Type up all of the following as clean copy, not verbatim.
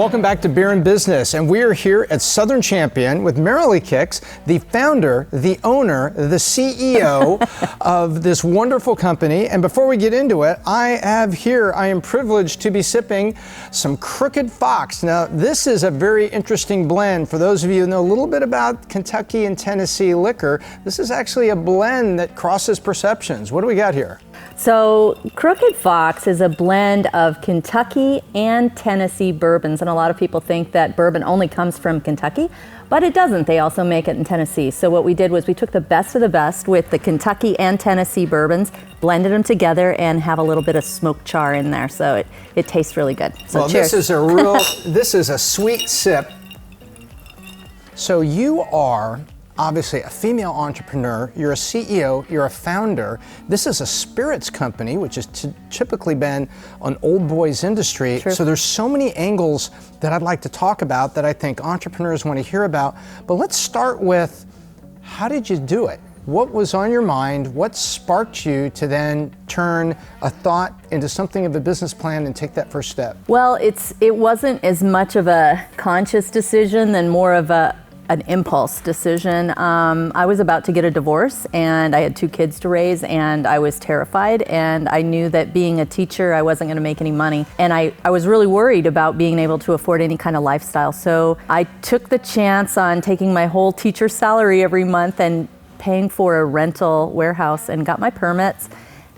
Welcome back to Beer and Business, and we are here at Southern Champion with Merrilee Kicks, the founder, the owner, the CEO of this wonderful company. And before we get into it, I am privileged to be sipping some Crooked Fox. Now, this is a very interesting blend. For those of you who know a little bit about Kentucky and Tennessee liquor, this is actually a blend that crosses perceptions. What do we got here? So Crooked Fox is a blend of Kentucky and Tennessee bourbons, and a lot of people think that bourbon only comes from Kentucky, but it doesn't. They also make it in Tennessee. So what we did was we took the best of the best with the Kentucky and Tennessee bourbons, blended them together, and have a little bit of smoked char in there. So it tastes really good. So well, cheers. This is a sweet sip. So you are obviously a female entrepreneur, you're a CEO, you're a founder. This is a spirits company, which has typically been an old boys industry. True. So there's so many angles that I'd like to talk about that I think entrepreneurs want to hear about. But let's start with, how did you do it? What was on your mind? What sparked you to then turn a thought into something of a business plan and take that first step? Well, it wasn't as much of a conscious decision than more of an impulse decision. I was about to get a divorce and I had 2 kids to raise and I was terrified, and I knew that being a teacher I wasn't going to make any money, and I was really worried about being able to afford any kind of lifestyle. So I took the chance on taking my whole teacher salary every month and paying for a rental warehouse and got my permits,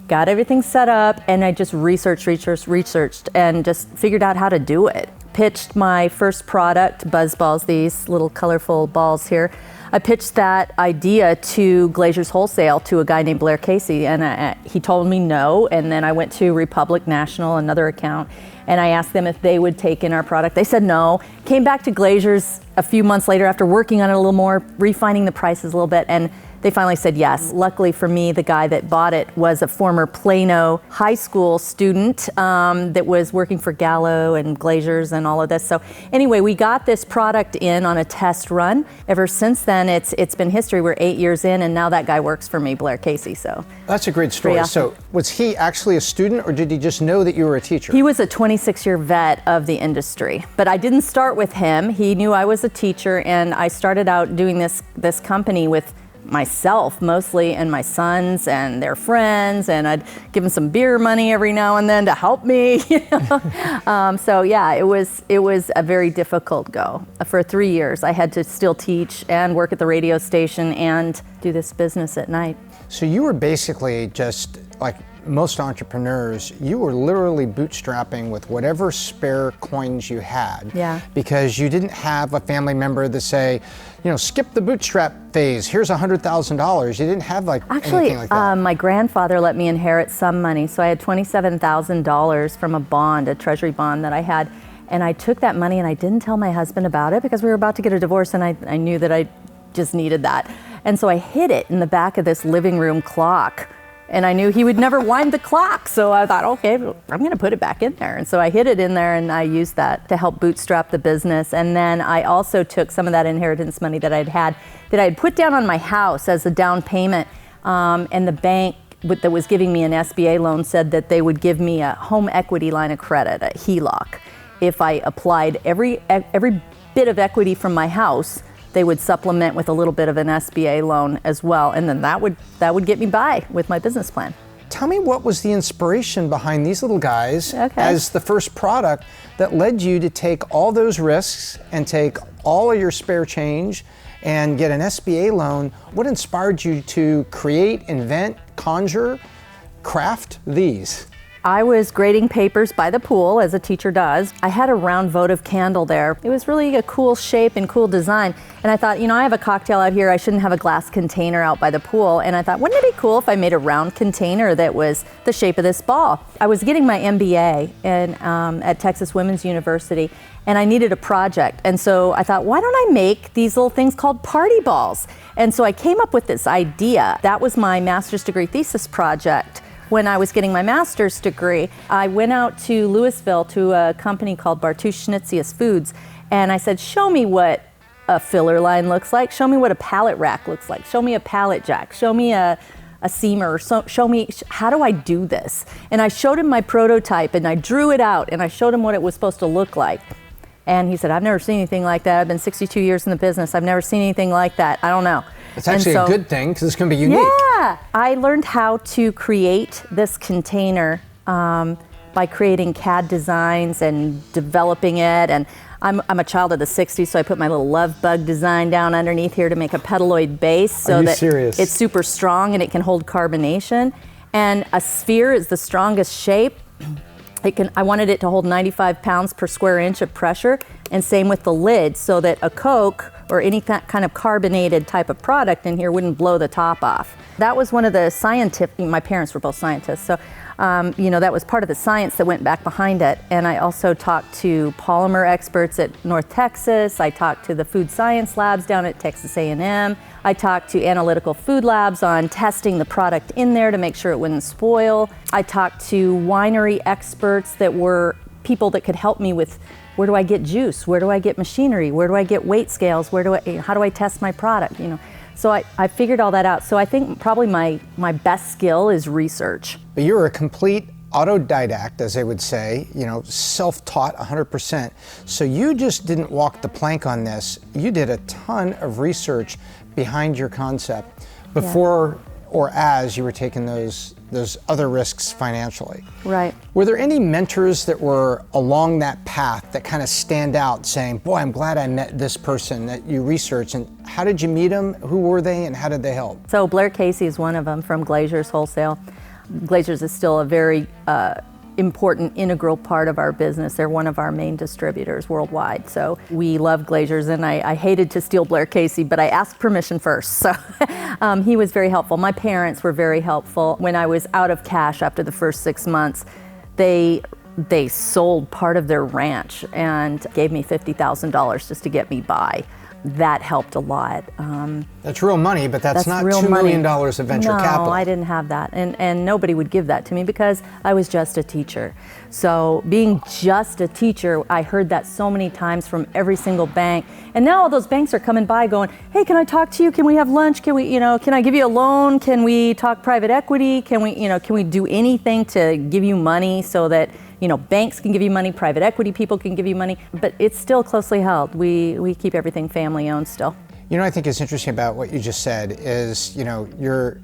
got everything set up, and I just researched and just figured out how to do it. Pitched my first product, BuzzBallz, these little colorful balls here. I pitched that idea to Glazer's Wholesale, to a guy named Blair Casey, and he told me no, and then I went to Republic National, another account, and I asked them if they would take in our product. They said no. Came back to Glazer's a few months later after working on it a little more, refining the prices a little bit, and they finally said yes. Luckily for me, the guy that bought it was a former Plano high school student that was working for Gallo and Glazer's and all of this. So anyway, we got this product in on a test run. Ever since then, it's been history. We're 8 years in, and now that guy works for me, Blair Casey. So that's a great story. Awesome. So was he actually a student, or did he just know that you were a teacher? He was a 26-year vet of the industry, but I didn't start with him. He knew I was a teacher, and I started out doing this company with myself mostly, and my sons and their friends, and I'd give them some beer money every now and then to help me. So yeah, it was a very difficult go. For 3 years, I had to still teach and work at the radio station and do this business at night. So you were basically just like most entrepreneurs, you were literally bootstrapping with whatever spare coins you had. Yeah. Because you didn't have a family member to say, skip the bootstrap phase, here's $100,000. You didn't have anything like that. My grandfather let me inherit some money, so I had $27,000 from a bond, a treasury bond that I had, and I took that money and I didn't tell my husband about it because we were about to get a divorce, and I knew that I just needed that. And so I hid it in the back of this living room clock. And I knew he would never wind the clock. So I thought, okay, I'm going to put it back in there. And so I hid it in there, and I used that to help bootstrap the business. And then I also took some of that inheritance money that I had put down on my house as a down payment. And the bank that was giving me an SBA loan said that they would give me a home equity line of credit, a HELOC. If I applied every bit of equity from my house, they would supplement with a little bit of an SBA loan as well, and then that would get me by with my business plan. Tell me, what was the inspiration behind these little guys as the first product that led you to take all those risks and take all of your spare change and get an SBA loan? What inspired you to create, invent, conjure, craft these? I was grading papers by the pool, as a teacher does. I had a round votive candle there. It was really a cool shape and cool design. And I thought, I have a cocktail out here, I shouldn't have a glass container out by the pool. And I thought, wouldn't it be cool if I made a round container that was the shape of this ball? I was getting my MBA at Texas Women's University, and I needed a project. And so I thought, why don't I make these little things called party balls? And so I came up with this idea. That was my master's degree thesis project. When I was getting my master's degree, I went out to Louisville to a company called Bartusch Schnitzius Foods, and I said, show me what a filler line looks like, show me what a pallet rack looks like, show me a pallet jack, show me a seamer, show me, how do I do this? And I showed him my prototype, and I drew it out, and I showed him what it was supposed to look like. And he said, I've never seen anything like that. I've been 62 years in the business. I've never seen anything like that. I don't know. It's actually a good thing because it's going to be unique. Yeah. I learned how to create this container by creating CAD designs and developing it. And I'm a child of the 60s, so I put my little love bug design down underneath here to make a petaloid base so that it's super strong and it can hold carbonation. And a sphere is the strongest shape. I wanted it to hold 95 pounds per square inch of pressure, and same with the lid, so that a Coke or any kind of carbonated type of product in here wouldn't blow the top off. That was one of the scientific, my parents were both scientists, so that was part of the science that went back behind it. And I also talked to polymer experts at North Texas. I talked to the food science labs down at Texas A&M. I talked to analytical food labs on testing the product in there to make sure it wouldn't spoil. I talked to winery experts that were people that could help me with where do I get juice, where do I get machinery, where do I get weight scales, how do I test my product, So I figured all that out. So I think probably my best skill is research. But you're a complete autodidact, as they would say, self-taught 100%. So you just didn't walk the plank on this. You did a ton of research behind your concept before or as you were taking those other risks financially. Right. Were there any mentors that were along that path that kind of stand out saying, boy, I'm glad I met this person that you researched, and how did you meet them? Who were they and how did they help? So Blair Casey is one of them from Glazer's Wholesale. Glazer's is still a very important, integral part of our business. They're one of our main distributors worldwide. So we love Glazer's, and I hated to steal Blair Casey, but I asked permission first. So he was very helpful. My parents were very helpful. When I was out of cash after the first 6 months, they sold part of their ranch and gave me $50,000 just to get me by. That helped a lot. That's real money, but that's not $2 million of venture capital. No, I didn't have that. And nobody would give that to me because I was just a teacher. So being just a teacher, I heard that so many times from every single bank. And now all those banks are coming by going, hey, can I talk to you? Can we have lunch? Can I give you a loan? Can we talk private equity? Can we do anything to give you money so that banks can give you money, private equity people can give you money, but it's still closely held. We keep everything family owned still. I think it's interesting about what you just said is, you're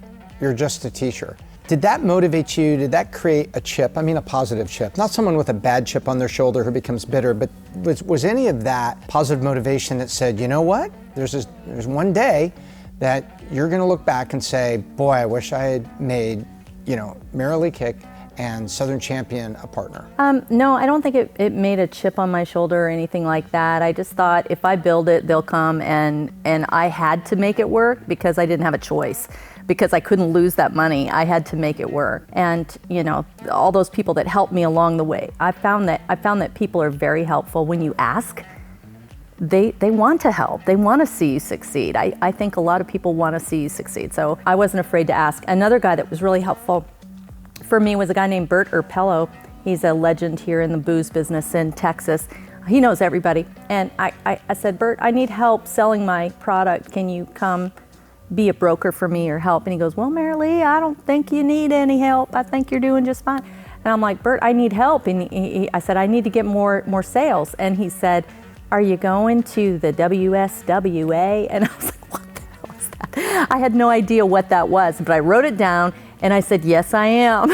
just a teacher. Did that motivate you? Did that create a chip? I mean, a positive chip, not someone with a bad chip on their shoulder who becomes bitter, but was any of that positive motivation that said, you know what? There's one day that you're going to look back and say, boy, I wish I had made, Merrilee Kick and Southern Champion a partner? No, I don't think it made a chip on my shoulder or anything like that. I just thought if I build it, they'll come, and I had to make it work because I didn't have a choice, because I couldn't lose that money. I had to make it work. And all those people that helped me along the way, I found that people are very helpful when you ask. They want to help. They want to see you succeed. I think a lot of people want to see you succeed. So I wasn't afraid to ask. Another guy that was really helpful for me was a guy named Bert Urpello. He's a legend here in the booze business in Texas. He knows everybody. And I said, Bert, I need help selling my product. Can you come be a broker for me or help? And he goes, well, Merrilee, I don't think you need any help. I think you're doing just fine. And I'm like, Bert, I need help. And I said, I need to get more sales. And he said, are you going to the WSWA? And I was like, what the hell is that? I had no idea what that was, but I wrote it down. And I said, yes, I am.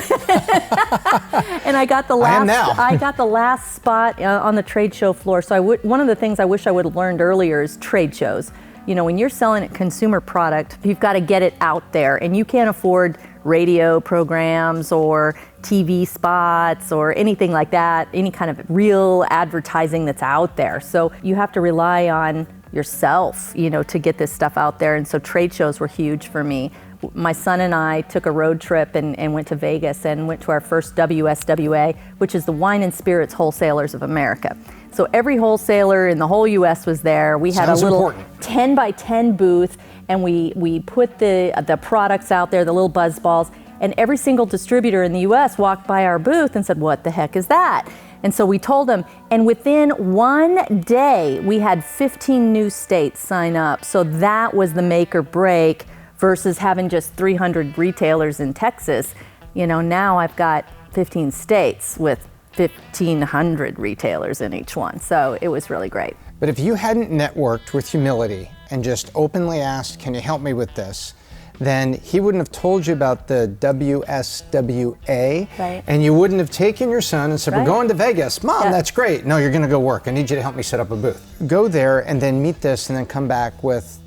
And I got the last spot on the trade show floor. So one of the things I wish I would have learned earlier is trade shows. When you're selling a consumer product, you've got to get it out there, and you can't afford radio programs or TV spots or anything like that, any kind of real advertising that's out there. So you have to rely on yourself, to get this stuff out there. And so trade shows were huge for me. My son and I took a road trip and went to Vegas and went to our first WSWA, which is the Wine and Spirits Wholesalers of America. So every wholesaler in the whole U.S. was there. We had a little 10 by 10 booth, and we put the products out there, the little BuzzBallz, and every single distributor in the U.S. walked by our booth and said, what the heck is that? And so we told them, and within one day, we had 15 new states sign up. So that was the make or break versus having just 300 retailers in Texas. Now I've got 15 states with 1,500 retailers in each one. So it was really great. But if you hadn't networked with humility and just openly asked, can you help me with this? Then he wouldn't have told you about the WSWA, right. And you wouldn't have taken your son and said, right. we're going to Vegas. Mom, yeah. That's great. No, you're gonna go work. I need you to help me set up a booth. Go there and then meet this and then come back with,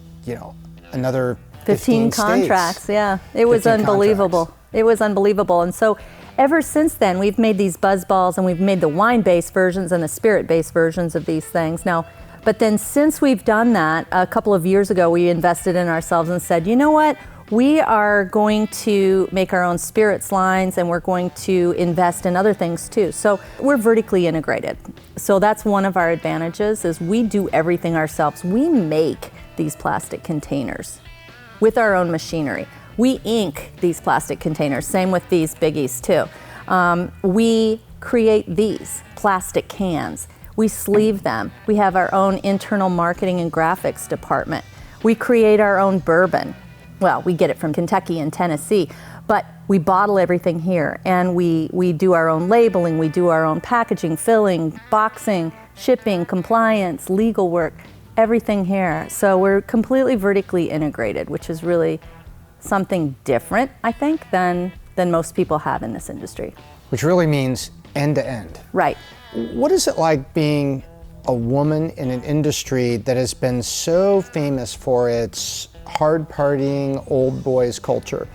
another 15 contracts, states. yeah. It was unbelievable. Contracts. It was unbelievable. And so ever since then, we've made these BuzzBallz and we've made the wine-based versions and the spirit-based versions of these things. Now, but then since we've done that, a couple of years ago, we invested in ourselves and said, you know what? We are going to make our own spirits lines and we're going to invest in other things too. So we're vertically integrated. So that's one of our advantages is we do everything ourselves. We make these plastic containers with our own machinery. We ink these plastic containers, same with these biggies too. We create these plastic cans. We sleeve them. We have our own internal marketing and graphics department. We create our own bourbon. Well, we get it from Kentucky and Tennessee, but we bottle everything here and we do our own labeling, we do our own packaging, filling, boxing, shipping, compliance, legal work, everything here. So we're completely vertically integrated, which is really something different, I think, than most people have in this industry. Which really means end to end. Right. What is it like being a woman in an industry that has been so famous for its hard partying old boys culture?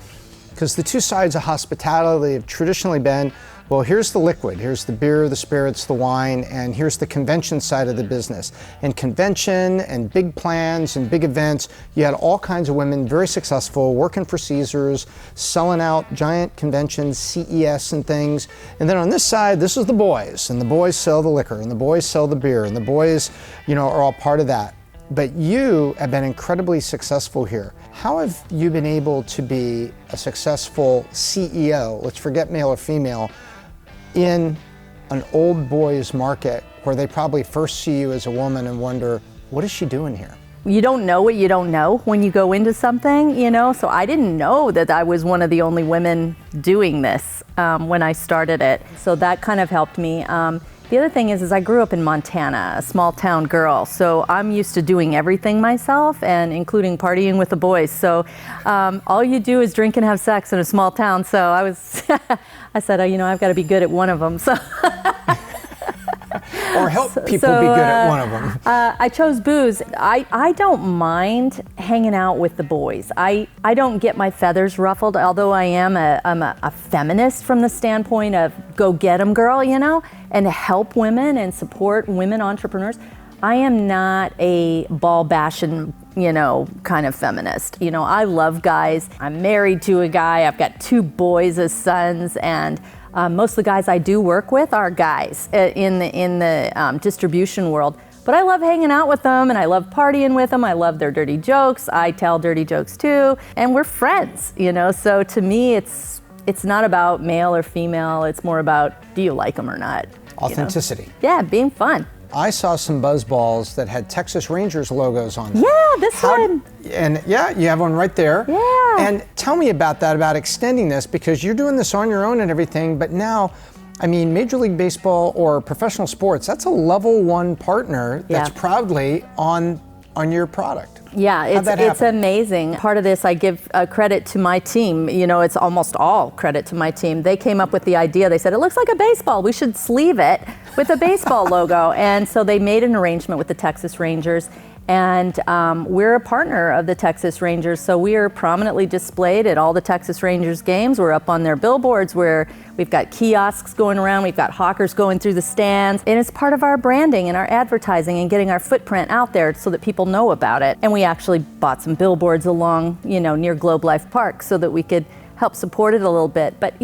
Because the two sides of hospitality have traditionally been, well, here's the liquid, here's the beer, the spirits, the wine, and here's the convention side of the business. And convention and big plans and big events, you had all kinds of women, very successful, working for Caesars, selling out giant conventions, CES and things. And then on this side, this is the boys, and the boys sell the liquor, and the boys sell the beer, and the boys, are all part of that. But you have been incredibly successful here. How have you been able to be a successful CEO, let's forget male or female, in an old boys market where they probably first see you as a woman and wonder, what is she doing here? You don't know what you don't know when you go into something, so I didn't know that I was one of the only women doing this when I started it. So that kind of helped me. The other thing is I grew up in Montana, a small town girl, so I'm used to doing everything myself and including partying with the boys. So all you do is drink and have sex in a small town. So I said, I've got to be good at one of them. So. Or help people be good at one of them. I chose booze. I don't mind hanging out with the boys. I don't get my feathers ruffled, although I'm a feminist from the standpoint of go get 'em girl, and help women and support women entrepreneurs. I am not a ball bashing, kind of feminist. I love guys. I'm married to a guy. I've got 2 boys as sons, and most of the guys I do work with are guys in the distribution world. But I love hanging out with them, and I love partying with them. I love their dirty jokes. I tell dirty jokes too, and we're friends. So to me, it's not about male or female. It's more about, do you like them or not? Authenticity. Yeah, being fun. I saw some BuzzBallz that had Texas Rangers logos on them. Yeah, this one. And yeah, you have one right there. Yeah. And tell me about that, about extending this, because you're doing this on your own and everything, but now, Major League Baseball or professional sports, that's a level 1 partner that's proudly on your product. Yeah, it's amazing. Part of this, I give credit to my team. It's almost all credit to my team. They came up with the idea. They said, it looks like a baseball. We should sleeve it with a baseball logo. And so they made an arrangement with the Texas Rangers. And we're a partner of the Texas Rangers, so we are prominently displayed at all the Texas Rangers games. We're up on their billboards where we've got kiosks going around, we've got hawkers going through the stands, and it's part of our branding and our advertising and getting our footprint out there so that people know about it. And we actually bought some billboards along, near Globe Life Park so that we could help support it a little bit. But,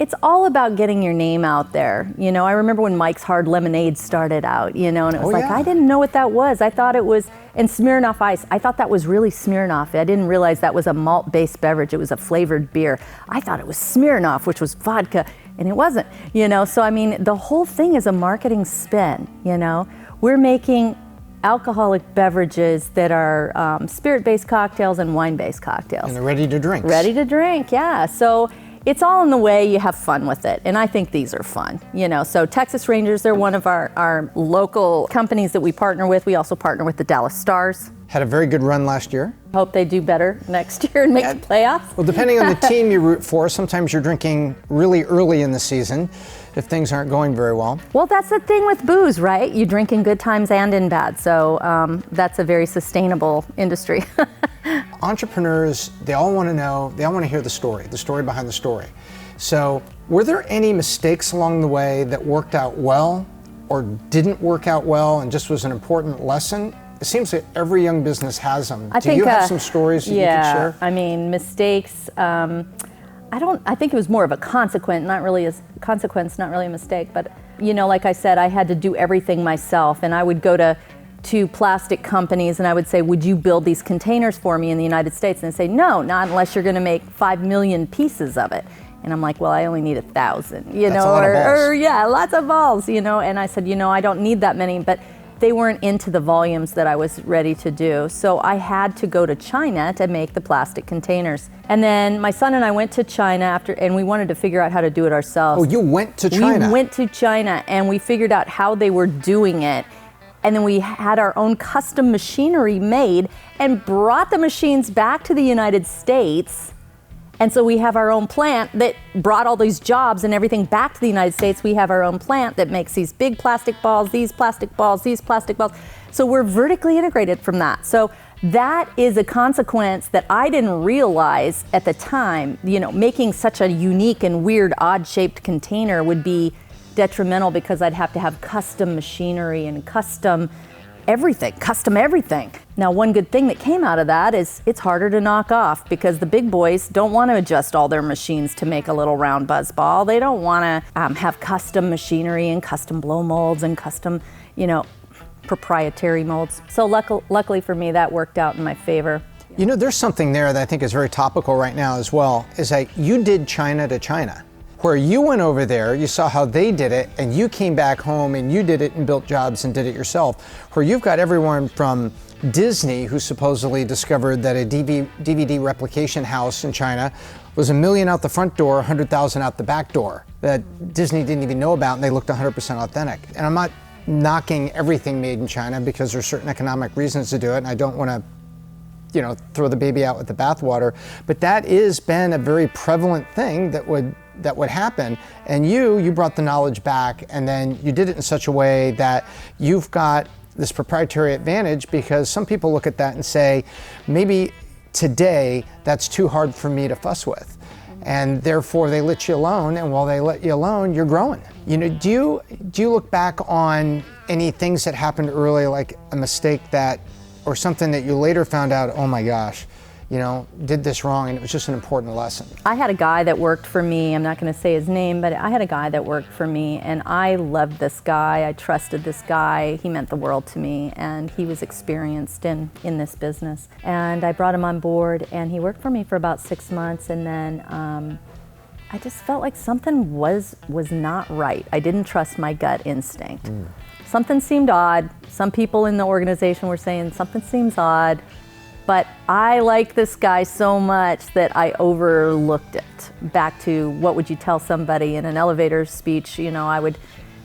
it's all about getting your name out there. I remember when Mike's Hard Lemonade started out, and it was I didn't know what that was. I thought it was, and Smirnoff Ice, I thought that was really Smirnoff. I didn't realize that was a malt-based beverage. It was a flavored beer. I thought it was Smirnoff, which was vodka, and it wasn't, So, the whole thing is a marketing spin, We're making alcoholic beverages that are spirit-based cocktails and wine-based cocktails. And they're ready to drink. Ready to drink, yeah. So it's all in the way you have fun with it. And I think these are fun, So Texas Rangers, they're one of our local companies that we partner with. We also partner with the Dallas Stars. Had a very good run last year. Hope they do better next year and make the playoffs. Well, depending on the team you root for, sometimes you're drinking really early in the season if things aren't going very well. Well, that's the thing with booze, right? You drink in good times and in bad. So that's a very sustainable industry. Entrepreneurs, they all want to know, they all want to hear the story behind the story. So were there any mistakes along the way that worked out well or didn't work out well and just was an important lesson? It seems that every young business has them. Do you have some stories that you could share? I mean, mistakes, I think it was more of a consequence, not really a mistake, but like I said, I had to do everything myself, and I would go to plastic companies and I would say, would you build these containers for me in the United States? And they say, no, not unless you're gonna make 5 million pieces of it. And I'm like, well, I only need 1,000, That's a lot of balls. Lots of balls, and I said, I don't need that many, but they weren't into the volumes that I was ready to do. So I had to go to China to make the plastic containers. And then my son and I went to China and we wanted to figure out how to do it ourselves. Oh, you went to China? We went to China and we figured out how they were doing it. And then we had our own custom machinery made and brought the machines back to the United States. And so we have our own plant that brought all these jobs and everything back to the United States. We have our own plant that makes these big plastic balls, these plastic balls, these plastic balls. So we're vertically integrated from that. So that is a consequence that I didn't realize at the time. Making such a unique and weird odd-shaped container would be detrimental because I'd have to have custom machinery and custom everything. Now, one good thing that came out of that is it's harder to knock off because the big boys don't want to adjust all their machines to make a little round BuzzBall. They don't want to have custom machinery and custom blow molds and custom, proprietary molds. So luckily for me, that worked out in my favor. There's something there that I think is very topical right now as well, is that you did China to China. Where you went over there, you saw how they did it, and you came back home and you did it and built jobs and did it yourself. Where you've got everyone from Disney, who supposedly discovered that a DVD replication house in China was $1 million out the front door, $100,000 out the back door, that Disney didn't even know about, and they looked 100% authentic. And I'm not knocking everything made in China because there's certain economic reasons to do it, and I don't want to throw the baby out with the bathwater, but that has been a very prevalent thing that would happen. And you brought the knowledge back, and then you did it in such a way that you've got this proprietary advantage, because some people look at that and say, maybe today that's too hard for me to fuss with. And therefore they let you alone, and while they let you alone, you're growing. Do you look back on any things that happened early, like a mistake or something that you later found out, oh my gosh, did this wrong, and it was just an important lesson? I had a guy that worked for me. I'm not going to say his name, but I had a guy that worked for me, and I loved this guy. I trusted this guy. He meant the world to me, and he was experienced in this business. And I brought him on board, and he worked for me for about 6 months, and then I just felt like something was not right. I didn't trust my gut instinct. Something seemed odd. Some people in the organization were saying something seems odd. But I liked this guy so much that I overlooked it. Back to what would you tell somebody in an elevator speech, I would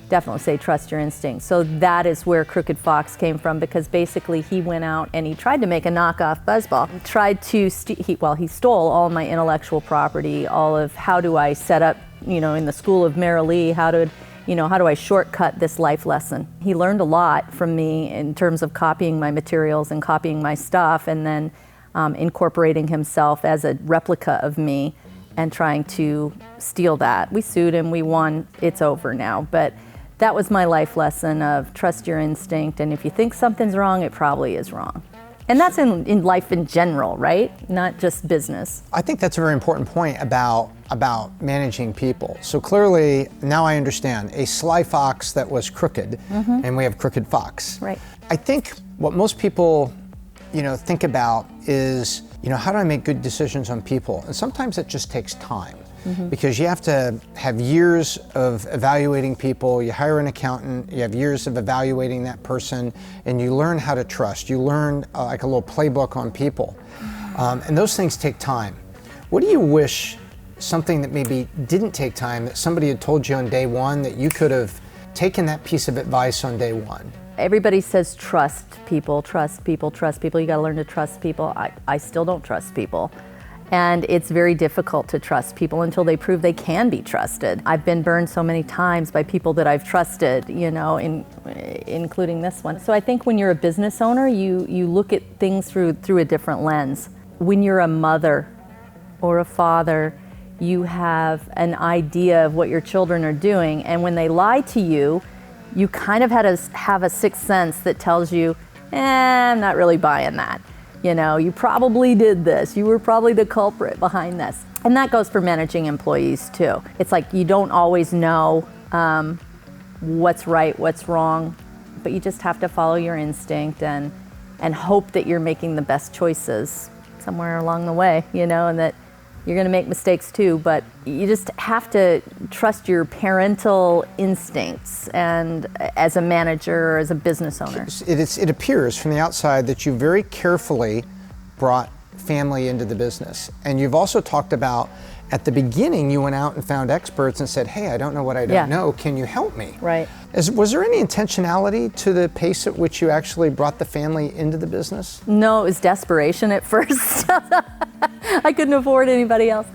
definitely say trust your instincts. So that is where Crooked Fox came from, because basically he went out and he tried to make a knockoff BuzzBall. He stole all my intellectual property, all of how do I set up, in the school of BuzzBallz, how do I shortcut this life lesson? He learned a lot from me in terms of copying my materials and copying my stuff, and then incorporating himself as a replica of me and trying to steal that. We sued him, we won, it's over now. But that was my life lesson of trust your instinct, and if you think something's wrong, it probably is wrong. And that's in life in general, right? Not just business. I think that's a very important point about managing people. So clearly, now I understand, a sly fox that was crooked, and we have Crooked Fox. Right. I think what most people, think about is, how do I make good decisions on people? And sometimes it just takes time. Because you have to have years of evaluating people. You hire an accountant, you have years of evaluating that person, and you learn how to trust. You learn like a little playbook on people. And those things take time. What do you wish something that maybe didn't take time, that somebody had told you on day one that you could have taken that piece of advice on day one? Everybody says trust people, trust people, trust people. You got to learn to trust people. I still don't trust people. And it's very difficult to trust people until they prove they can be trusted. I've been burned so many times by people that I've trusted, including this one. So I think when you're a business owner, you look at things through a different lens. When you're a mother or a father, you have an idea of what your children are doing, and when they lie to you, you kind of have a sixth sense that tells you, I'm not really buying that. You probably did this. You were probably the culprit behind this. And that goes for managing employees too. It's like you don't always know what's right, what's wrong, but you just have to follow your instinct and hope that you're making the best choices somewhere along the way, and that you're going to make mistakes too, but you just have to trust your parental instincts and as a manager or as a business owner. It appears from the outside that you very carefully brought family into the business. And you've also talked about, at the beginning, you went out and found experts and said, hey, I don't know what I don't know. Can you help me? Right. Was there any intentionality to the pace at which you actually brought the family into the business? No, it was desperation at first. I couldn't afford anybody else.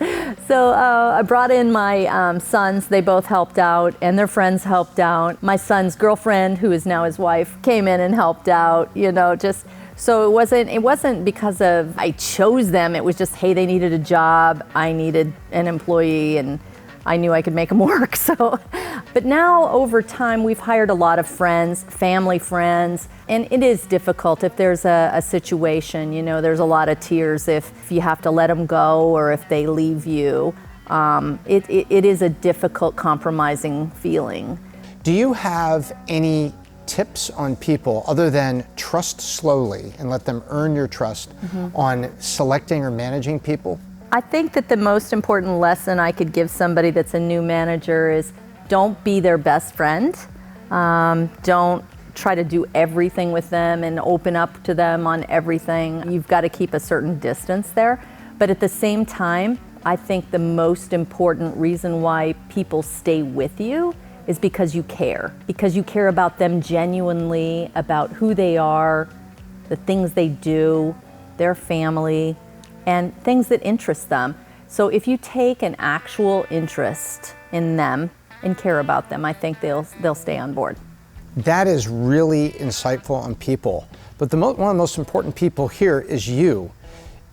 So I brought in my sons. They both helped out, and their friends helped out. My son's girlfriend, who is now his wife, came in and helped out, So it wasn't because of I chose them. It was just, hey, they needed a job. I needed an employee, and I knew I could make them work. But now over time, we've hired a lot of friends, family friends, and it is difficult if there's a situation. There's a lot of tears if you have to let them go or if they leave you. It is a difficult, compromising feeling. Do you have any tips on people other than trust slowly and let them earn your trust on selecting or managing people? I think that the most important lesson I could give somebody that's a new manager is don't be their best friend. Don't try to do everything with them and open up to them on everything. You've got to keep a certain distance there. But at the same time, I think the most important reason why people stay with you is because you care about them genuinely, about who they are, the things they do, their family, and things that interest them. So if you take an actual interest in them and care about them, I think they'll stay on board. That is really insightful on people. But one of the most important people here is you.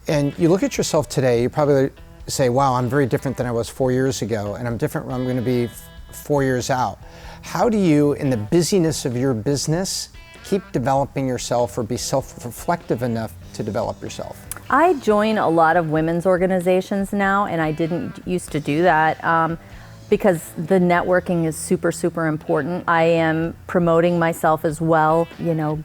And you look at yourself today, you probably say, wow, I'm very different than I was 4 years ago, and I'm different when I'm going to be 4 years out. How do you, in the busyness of your business, keep developing yourself or be self-reflective enough to develop yourself? I join a lot of women's organizations now, and I didn't used to do that because the networking is super, super important. I am promoting myself as well,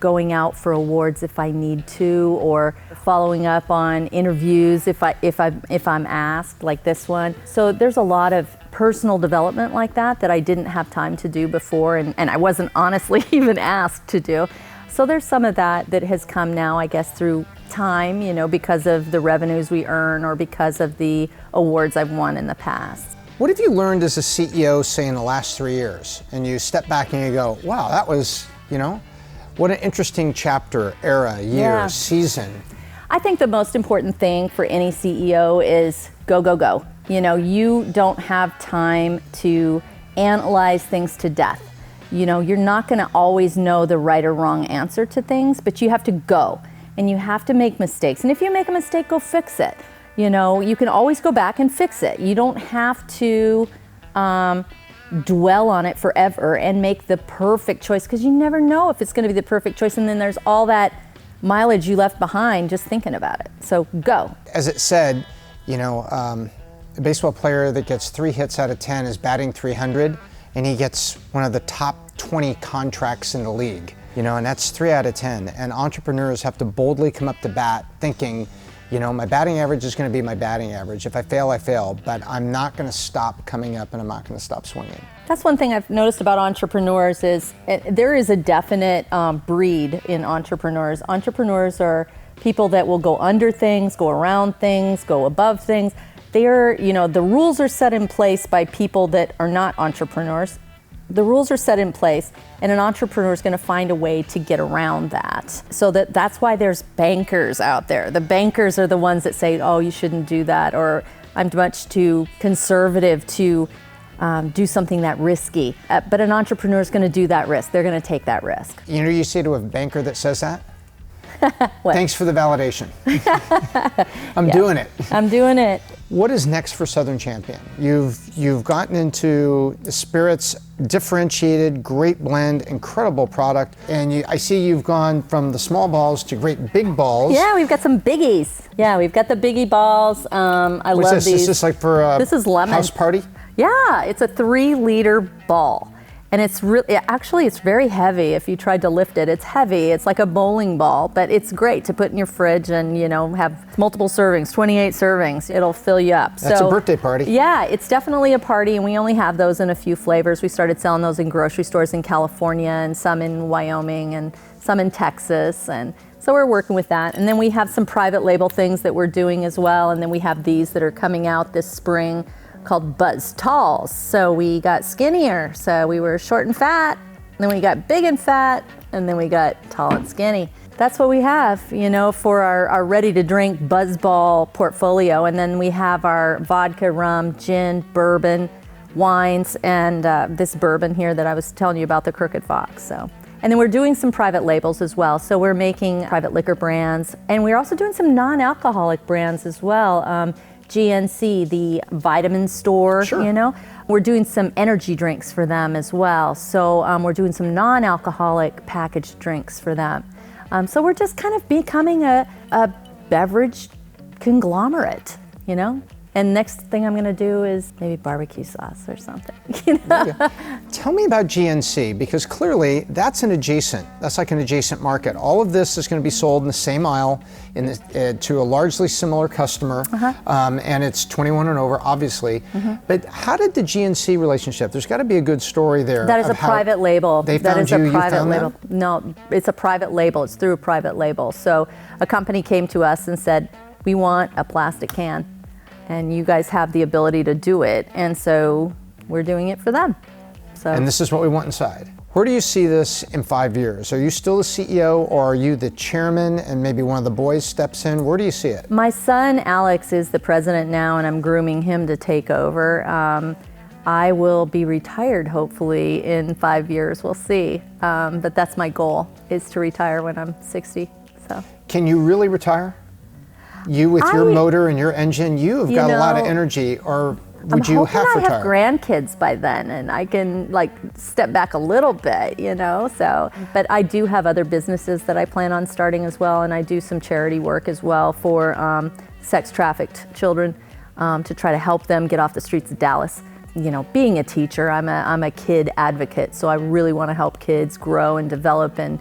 going out for awards if I need to, or following up on interviews if I'm asked, like this one. So there's a lot of personal development like that I didn't have time to do before, and I wasn't honestly even asked to do. So there's some of that has come now, I guess, through time, because of the revenues we earn or because of the awards I've won in the past. What have you learned as a CEO, say, in the last 3 years? And you step back and you go, wow, that was, what an interesting chapter, era, year, season. I think the most important thing for any CEO is go, go, go. You don't have time to analyze things to death. You're not going to always know the right or wrong answer to things, but you have to go and you have to make mistakes. And if you make a mistake, go fix it. You can always go back and fix it. You don't have to dwell on it forever and make the perfect choice, because you never know if it's going to be the perfect choice, and then there's all that mileage you left behind just thinking about it. So go. As it said, a baseball player that gets 3 hits out of 10 is batting 300, and he gets one of the top 20 contracts in the league. And that's 3 out of 10. And entrepreneurs have to boldly come up to bat thinking, my batting average is going to be my batting average. If I fail, I fail, but I'm not going to stop coming up, and I'm not going to stop swinging. That's one thing I've noticed about entrepreneurs is there is a definite breed in entrepreneurs. Entrepreneurs are people that will go under things, go around things, go above things. they are, the rules are set in place by people that are not entrepreneurs. The rules are set in place, and an entrepreneur is going to find a way to get around that. So that's why there's bankers out there. The bankers are the ones that say, oh, you shouldn't do that, or I'm much too conservative to do something that risky. But an entrepreneur is going to do that risk. They're going to take that risk. You say to a banker that says that? What? Thanks for the validation. I'm doing it. I'm doing it. What is next for Southern Champion? You've gotten into the spirits, differentiated, great blend, incredible product, and I see you've gone from the small balls to great big balls. Yeah, we've got some biggies. Yeah, we've got the biggie balls. I What's love this? these. Is this like for a This is lemon. house party? Yeah, it's a 3-liter ball. And it's really, actually, it's very heavy. If you tried to lift it, it's heavy. It's like a bowling ball, but it's great to put in your fridge and, have multiple servings, 28 servings. It'll fill you up. That's a birthday party. Yeah, it's definitely a party, and we only have those in a few flavors. We started selling those in grocery stores in California and some in Wyoming and some in Texas. And so we're working with that. And then we have some private label things that we're doing as well. And then we have these that are coming out this spring called BuzzBallz. So we got skinnier. So we were short and fat, and then we got big and fat, and then we got tall and skinny. That's what we have, for our ready-to-drink BuzzBallz portfolio. And then we have our vodka, rum, gin, bourbon, wines, and this bourbon here that I was telling you about, the Crooked Fox. So, and then we're doing some private labels as well. So we're making private liquor brands, and we're also doing some non-alcoholic brands as well. GNC, the vitamin store, Sure. We're doing some energy drinks for them as well. So we're doing some non-alcoholic packaged drinks for them. So we're just kind of becoming a beverage conglomerate, And next thing I'm going to do is maybe barbecue sauce or something. Tell me about GNC, because clearly that's like an adjacent market. All of this is going to be sold in the same aisle to a largely similar customer, and it's 21 and over, obviously. But how did the GNC relationship? There's got to be a good story there. That is a private label. They found you. You found them? No, it's a private label. It's through a private label. So a company came to us and said, "We want a plastic can, and you guys have the ability to do it," and so we're doing it for them. And this is what we want inside. Where do you see this in 5 years? Are you still the CEO, or are you the chairman and maybe one of the boys steps in? Where do you see it? My son Alex is the president now, and I'm grooming him to take over. I will be retired hopefully in 5 years. We'll see. But that's my goal, is to retire when I'm 60. So. Can you really retire? You with your motor and your engine, you've got a lot of energy, or would you have I retired? have grandkids by then, and I can step back a little bit, So, but I do have other businesses that I plan on starting as well, and I do some charity work as well for sex-trafficked children to try to help them get off the streets of Dallas. Being a teacher, I'm a kid advocate, so I really want to help kids grow and develop and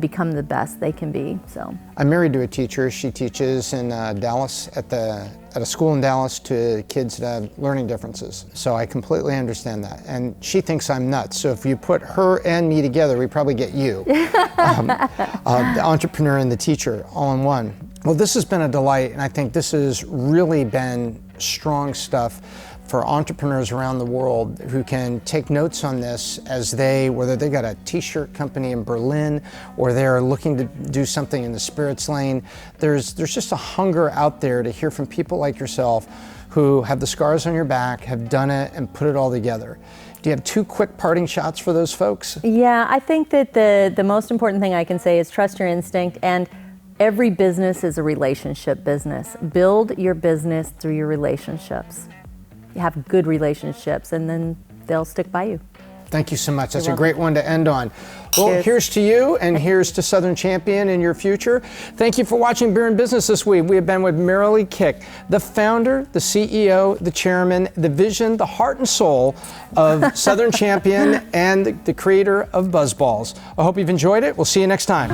become the best they can be. So I'm married to a teacher. She teaches in Dallas at a school in Dallas to kids that have learning differences. So I completely understand that. And she thinks I'm nuts. So if you put her and me together, we probably get you, the entrepreneur and the teacher, all in one. Well, this has been a delight, and I think this has really been strong stuff for entrepreneurs around the world who can take notes on this as whether they got a t-shirt company in Berlin or they're looking to do something in the spirits lane. There's just a hunger out there to hear from people like yourself who have the scars on your back, have done it, and put it all together. Do you have 2 quick parting shots for those folks? Yeah, I think that the most important thing I can say is trust your instinct, and every business is a relationship business. Build your business through your relationships. Have good relationships, and then they'll stick by you. Thank you so much. That's a great one to end on. Well, Cheers. Here's to you, and here's to Southern Champion in your future. Thank you for watching Beer and Business this week. We have been with Merrilee Kick, the founder, the CEO, the chairman, the vision, the heart and soul of Southern Champion, and the creator of BuzzBallz. I hope you've enjoyed it. We'll see you next time.